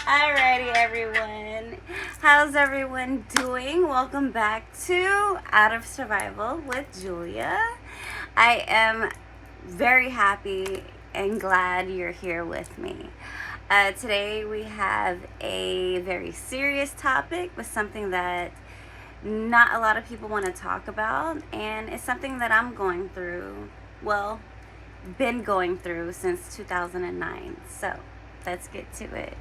Alrighty, everyone. How's everyone doing? Welcome back to Outta Survival with Julia. I am very happy and glad you're here with me. Today we have a very serious topic, but something that not a lot of people want to talk about, and it's something that I'm going through. Well, been going through since 2009. So let's get to it.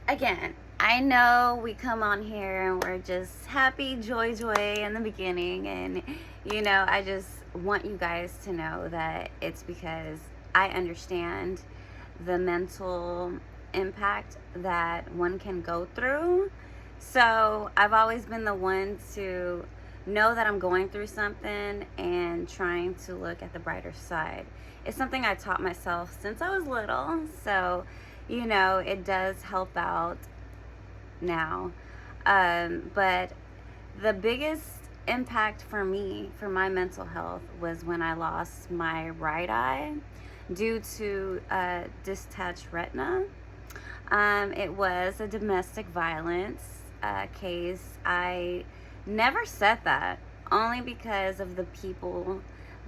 Again, I know we come on here and we're just happy, joy in the beginning. And, I just want you guys to know that it's because I understand the mental impact that one can go through. So I've always been the one to know that I'm going through something and trying to look at the brighter side. It's something I taught myself since I was little. So, it does help out now. But the biggest impact for me, for my mental health, was when I lost my right eye due to detached retina. It was a domestic violence case. I never said that, only because of the people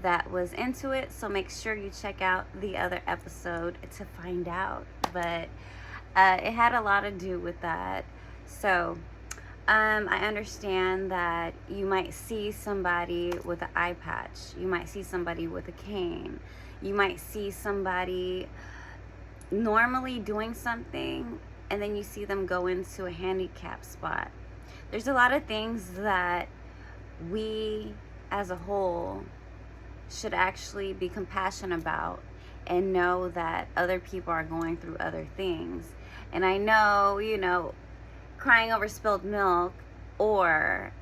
that was into it. So make sure you check out the other episode to find out. But it had a lot to do with that. So I understand that you might see somebody with an eye patch. You might see somebody with a cane. You might see somebody normally doing something, and then you see them go into a handicap spot. There's a lot of things that we as a whole should actually be compassionate about and know that other people are going through other things. And I know, crying over spilled milk or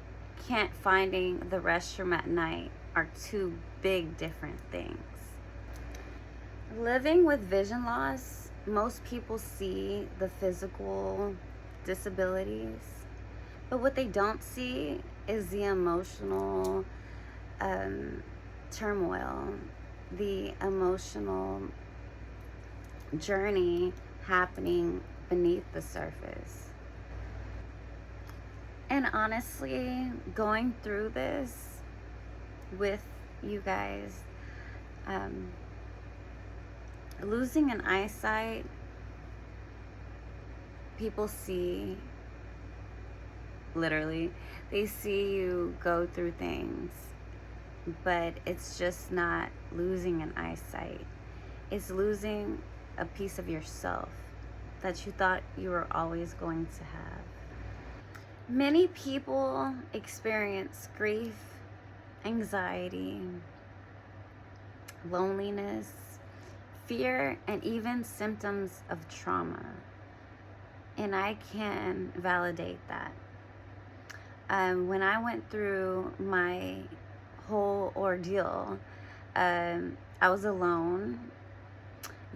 can't finding the restroom at night are two big different things. Living with vision loss, most people see the physical disabilities, but what they don't see is the emotional turmoil, the emotional journey happening beneath the surface. And honestly, going through this with you guys, losing an eyesight, people see, literally, they see you go through things, but it's just not losing an eyesight. It's losing a piece of yourself that you thought you were always going to have. Many people experience grief, anxiety, loneliness, fear, and even symptoms of trauma. And I can validate that. When I went through my whole ordeal, I was alone.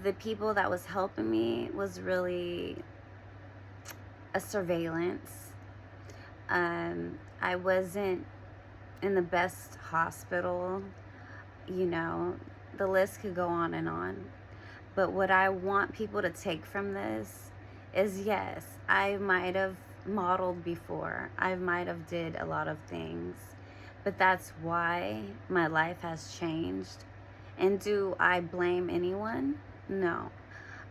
The people that was helping me was really a surveillance. I wasn't in the best hospital. The list could go on and on. But what I want people to take from this is, yes, I might have modeled before. I might have did a lot of things. But that's why my life has changed. And do I blame anyone? No.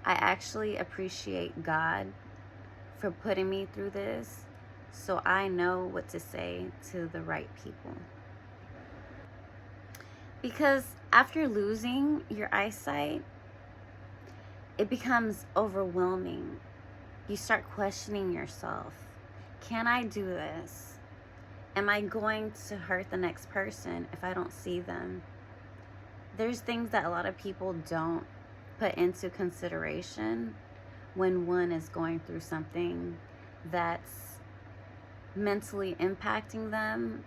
I actually appreciate God for putting me through this, so I know what to say to the right people. Because after losing your eyesight, it becomes overwhelming. You start questioning yourself. Can I do this? Am I going to hurt the next person if I don't see them? There's things that a lot of people don't put into consideration when one is going through something that's mentally impacting them,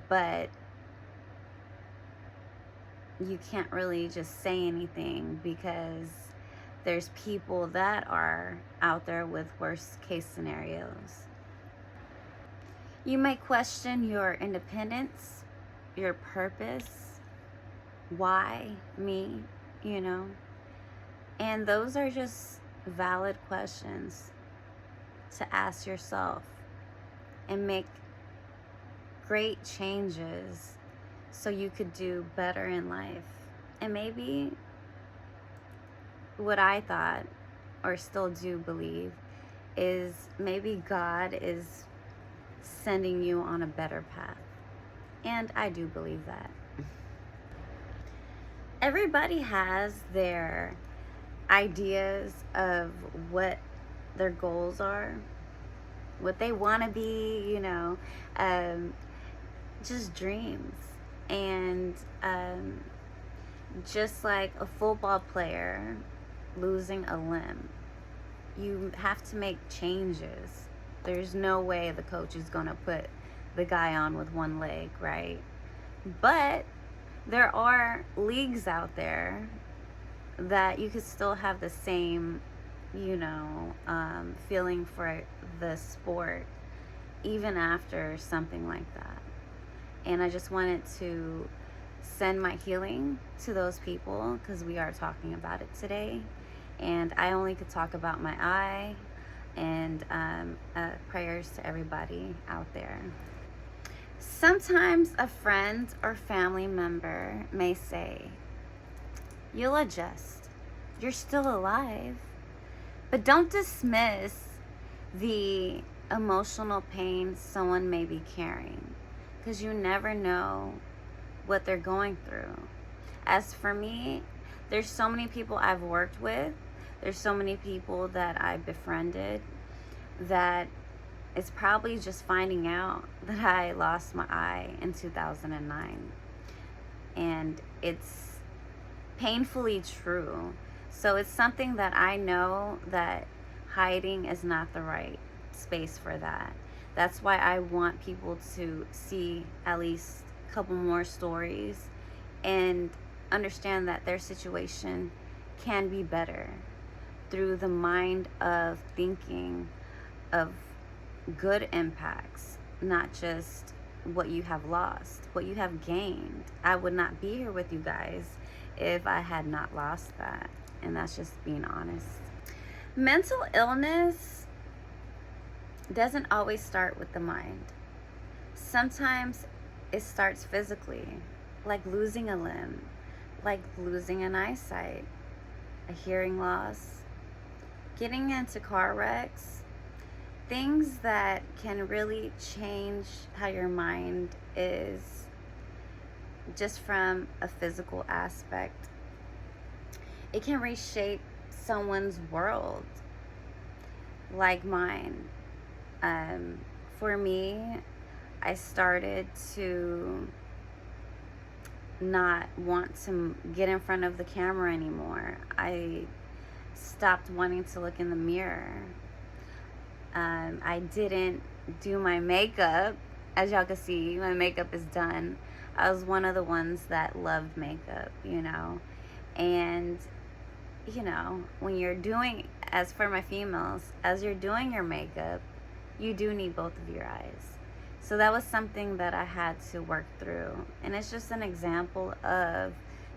but you can't really just say anything because there's people that are out there with worst case scenarios. You may question your independence, your purpose, why me, And those are just valid questions to ask yourself and make great changes so you could do better in life. And maybe what I thought, or still do believe, is maybe God is sending you on a better path. And I do believe that. Everybody has their ideas of what their goals are, what they want to be, just dreams. And just like a football player losing a limb, you have to make changes. There's no way the coach is going to put the guy on with one leg, right? But there are leagues out there that you could still have the same, feeling for the sport even after something like that. And I just wanted to send my healing to those people because we are talking about it today. And I only could talk about my eye, and prayers to everybody out there. Sometimes a friend or family member may say, "You'll adjust. You're still alive." But don't dismiss the emotional pain someone may be carrying, because you never know what they're going through. As for me, there's so many people I've worked with, there's so many people that I befriended that it's probably just finding out that I lost my eye in 2009. And it's painfully true. So it's something that I know that hiding is not the right space for that. That's why I want people to see at least a couple more stories and understand that their situation can be better through the mind of thinking of good impacts, not just what you have lost, what you have gained. I would not be here with you guys if I had not lost that. And that's just being honest. Mental illness doesn't always start with the mind. Sometimes it starts physically, like losing a limb, like losing an eyesight, a hearing loss, getting into car wrecks, things that can really change how your mind is just from a physical aspect. It can reshape someone's world, like mine. For me, I started to not want to get in front of the camera anymore. I stopped wanting to look in the mirror. I didn't do my makeup. As y'all can see, my makeup is done. I was one of the ones that loved makeup, And, when you're doing, as for my females, as you're doing your makeup, you do need both of your eyes. So that was something that I had to work through. And it's just an example of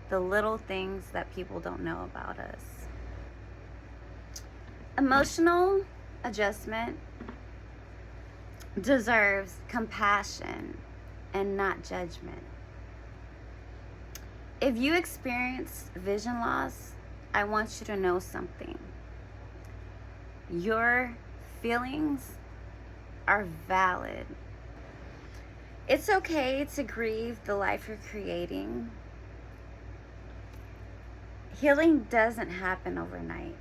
the little things that people don't know about us. Emotional adjustment deserves compassion and not judgment. If you experience vision loss, I want you to know something. Your feelings are valid. It's okay to grieve the life you're creating. Healing doesn't happen overnight.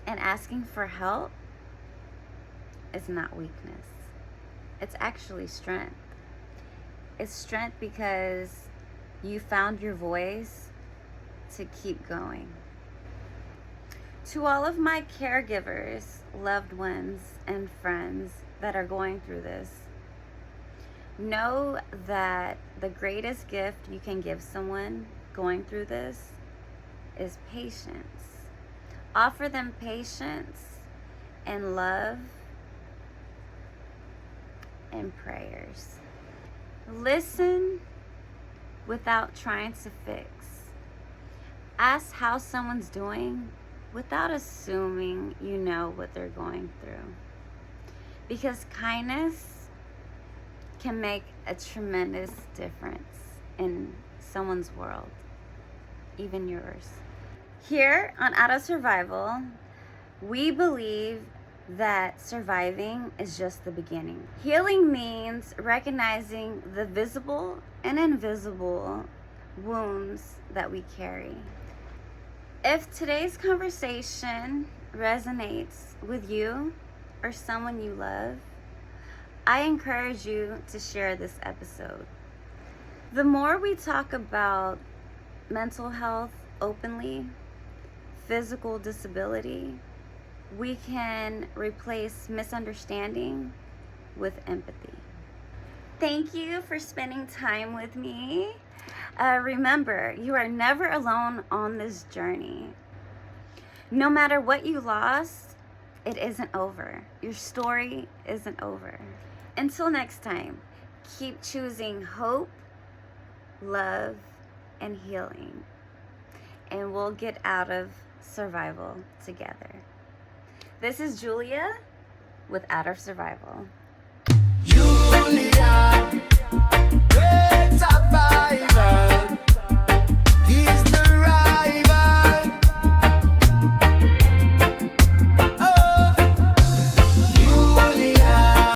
And asking for help is not weakness. It's actually strength. It's strength because you found your voice to keep going. To all of my caregivers, loved ones, and friends that are going through this, know that the greatest gift you can give someone going through this is patience. Offer them patience and love and prayers. Listen without trying to fix. Ask how someone's doing without assuming you know what they're going through. Because kindness can make a tremendous difference in someone's world, even yours. Here on Outta Survival, we believe that surviving is just the beginning. Healing means recognizing the visible and invisible wounds that we carry. If today's conversation resonates with you or someone you love, I encourage you to share this episode. The more we talk about mental health openly, physical disability, we can replace misunderstanding with empathy. Thank you for spending time with me. Remember, you are never alone on this journey. No matter what you lost, it isn't over. Your story isn't over. Until next time, keep choosing hope, love, and healing. And we'll get out of survival together. This is Julia with Outta Survival. Julia,